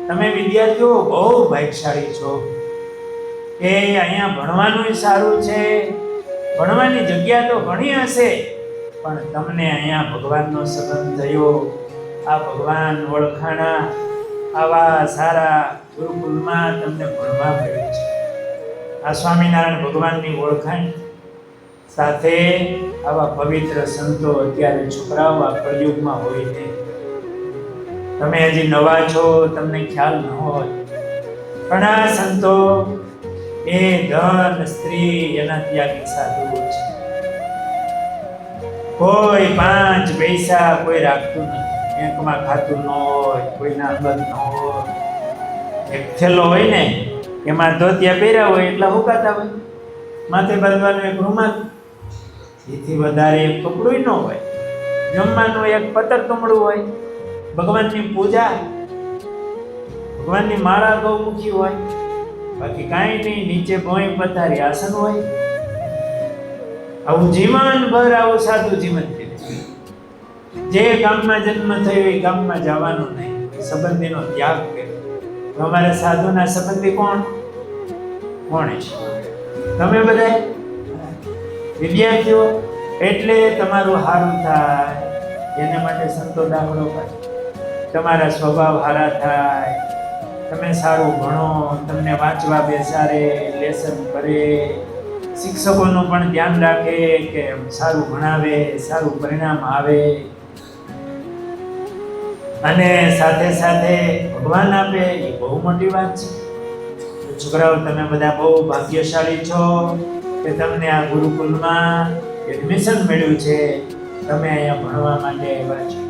તમે વિદ્યાર્થીઓ બહુ ભાગ્યશાળી છો કે અહીંયા ભણવાનું સારું છે, ભણવાની જગ્યા તો ઘણી હશે, પણ તમને અહીંયા ભગવાનનો સંબંધ થયો, આ ભગવાન ઓળખાણા, આવા સારા ગુરુકુલમાં તમને ભણવા મળ્યું છે. આ સ્વામિનારાયણ ભગવાનની ઓળખાણ સાથે આવા પવિત્ર સંતો અત્યારે છોકરાઓ આ કળિયુગમાં હોય ને, તમે હજી નવા છો, તમને ખ્યાલ ન હોય, પણ આ સંતો એ ધન સ્ત્રી એના ત્યાગી સાધુઓ છે. કોઈ 5 પૈસા કોઈ રાખતું નથી, બેંકમાં ખાતું ન હોય, કોઈના અંગત ન હોય, એક થેલો હોય ને એમાં ધોતિયા પહેર્યા હોય એટલા હુકાતા હોય, માથે બાંધવાનું એક રૂમાલ, એથી વધારે એક કપડું ન હોય, જમવાનું એક પતર કમળું હોય, ભગવાનની પૂજા, ભગવાનની માળા ગૌમુખી હોય, બાકી કાંઈ નહીં, નીચે ભોંય પથારી આસન હોય. આવું જીવનભર આવું સાદું જીવન જીવે. જે ગામમાં જન્મ થયો એ ગામમાં જવાનું નહીં, સંબંધીનો ત્યાગ કર્યો. તો અમારા સાધુના સંબંધી કોણ છે? તમે બધા વિદ્યાર્થીઓ. એટલે તમારું સારું થાય એના માટે સંતો દાખલો કરે, તમારા સ્વભાવ સારા થાય, તમે સારું ભણો, તમને વાંચવા બેસાડે, લેસન કરે, શિક્ષકોનું પણ ધ્યાન રાખે કે સારું ભણાવે, સારું પરિણામ આવે, અને સાથે સાથે ભગવાન આપે, એ બહુ મોટી વાત છે. છોકરાઓ તમે બધા બહુ ભાગ્યશાળી છો કે તમને આ ગુરુકુલમાં એડમિશન મળ્યું છે, તમે અહીંયા ભણવા માટે આવ્યા છો.